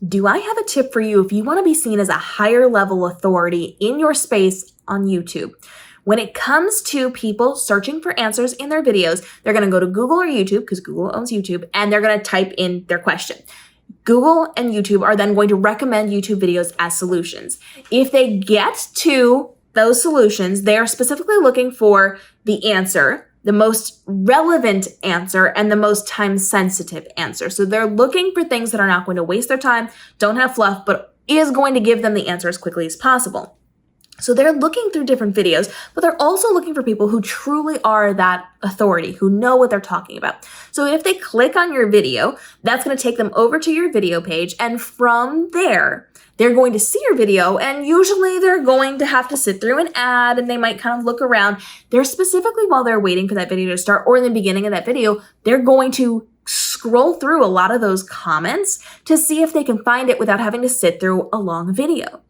Do I have a tip for you if you want to be seen as a higher level authority in your space on YouTube? When it comes to people searching for answers in their videos, they're going to go to Google or YouTube, because Google owns YouTube, and they're going to type in their question. Google and YouTube are then going to recommend YouTube videos as solutions. If they get to those solutions, they are specifically looking for the answer, the most relevant answer, and the most time-sensitive answer. So they're looking for things that are not going to waste their time, don't have fluff, but is going to give them the answer as quickly as possible. So they're looking through different videos, but they're also looking for people who truly are that authority, who know what they're talking about. So if they click on your video, that's going to take them over to your video page. And from there, they're going to see your video, and usually they're going to have to sit through an ad, and they might kind of look around. They're specifically, while they're waiting for that video to start, or in the beginning of that video, they're going to scroll through a lot of those comments to see if they can find it without having to sit through a long video.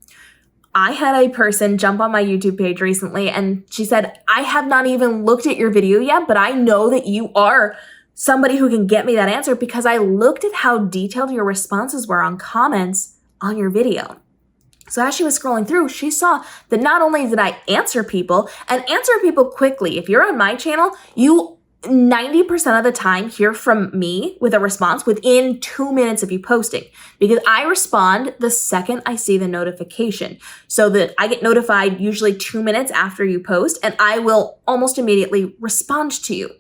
I had a person jump on my YouTube page recently, and she said, I have not even looked at your video yet, but I know that you are somebody who can get me that answer because I looked at how detailed your responses were on comments on your video. So as she was scrolling through, she saw that not only did I answer people and answer people quickly. If you're on my channel, you 90% of the time hear from me with a response within 2 minutes of you posting, because I respond the second I see the notification, so that I get notified usually 2 minutes after you post, and I will almost immediately respond to you.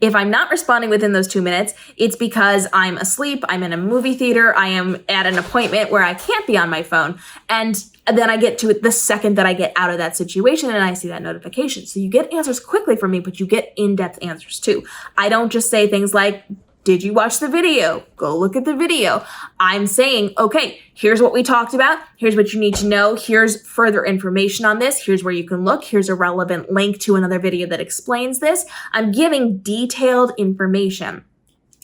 If I'm not responding within those 2 minutes, it's because I'm asleep, I'm in a movie theater, I am at an appointment where I can't be on my phone, and then I get to it the second that I get out of that situation and I see that notification. So you get answers quickly from me, but you get in-depth answers too. I don't just say things like, did you watch the video? Go look at the video. I'm saying, okay, here's what we talked about. Here's what you need to know. Here's further information on this. Here's where you can look. Here's a relevant link to another video that explains this. I'm giving detailed information.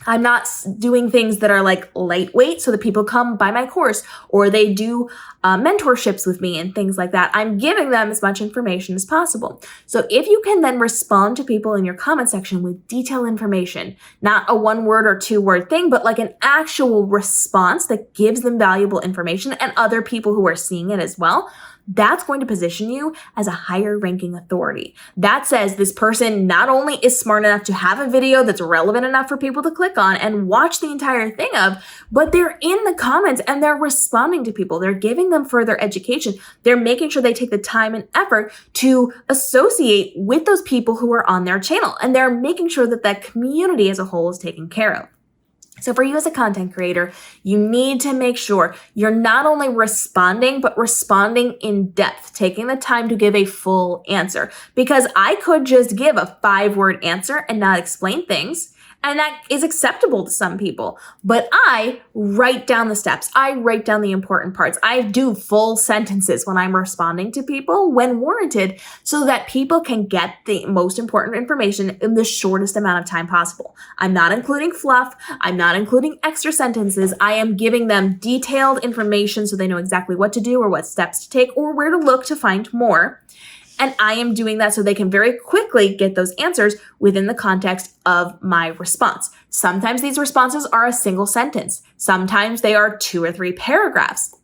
I'm not doing things that are like lightweight so that people come buy my course or they do mentorships with me and things like that. I'm giving them as much information as possible. So if you can then respond to people in your comment section with detailed information, not a 1-word or 2-word thing, but like an actual response that gives them valuable information and other people who are seeing it as well, that's going to position you as a higher ranking authority. That says this person not only is smart enough to have a video that's relevant enough for people to click on and watch the entire thing of, but they're in the comments and they're responding to people. They're giving them further education. They're making sure they take the time and effort to associate with those people who are on their channel. And they're making sure that that community as a whole is taken care of. So for you as a content creator, you need to make sure you're not only responding, but responding in depth, taking the time to give a full answer. Because I could just give a 5-word answer and not explain things, and that is acceptable to some people. But I write down the steps. I write down the important parts. I do full sentences when I'm responding to people when warranted, so that people can get the most important information in the shortest amount of time possible. I'm not including fluff. I'm not including extra sentences. I am giving them detailed information so they know exactly what to do or what steps to take or where to look to find more. And I am doing that so they can very quickly get those answers within the context of my response. Sometimes these responses are a single sentence. Sometimes they are 2 or 3 paragraphs.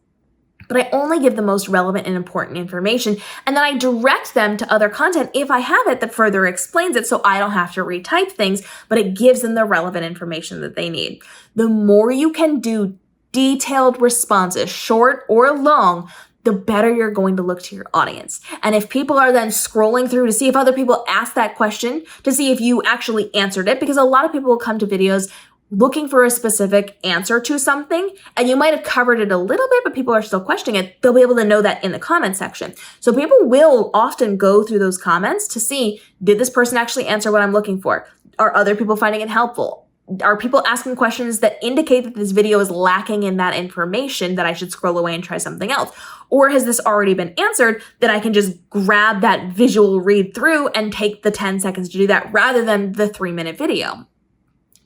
But I only give the most relevant and important information, and then I direct them to other content if I have it that further explains it, so I don't have to retype things, but it gives them the relevant information that they need. The more you can do detailed responses, short or long, the better you're going to look to your audience. And if people are then scrolling through to see if other people asked that question, to see if you actually answered it, because a lot of people will come to videos looking for a specific answer to something, and you might have covered it a little bit, but people are still questioning it, they'll be able to know that in the comment section. So people will often go through those comments to see, did this person actually answer what I'm looking for? Are other people finding it helpful? Are people asking questions that indicate that this video is lacking in that information that I should scroll away and try something else? Or has this already been answered that I can just grab that visual read through and take the 10 seconds to do that rather than the 3-minute video?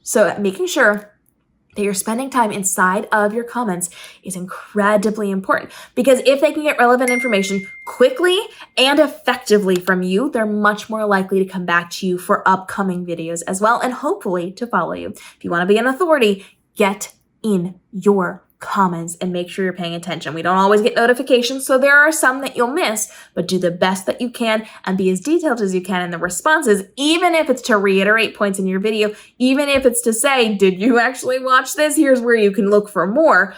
So making sure that you're spending time inside of your comments is incredibly important, because if they can get relevant information quickly and effectively from you, they're much more likely to come back to you for upcoming videos as well, and hopefully to follow you. If you want to be an authority, get in your comments, and make sure you're paying attention. We don't always get notifications, so there are some that you'll miss, but do the best that you can and be as detailed as you can in the responses, even if it's to reiterate points in your video, even if it's to say, did you actually watch this? Here's where you can look for more.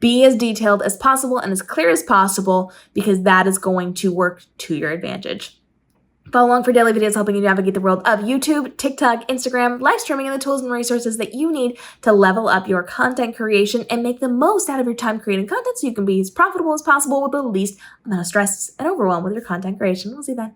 Be as detailed as possible and as clear as possible, because that is going to work to your advantage. Follow along for daily videos helping you navigate the world of YouTube, TikTok, Instagram, live streaming, and the tools and resources that you need to level up your content creation and make the most out of your time creating content so you can be as profitable as possible with the least amount of stress and overwhelm with your content creation. We'll see you then.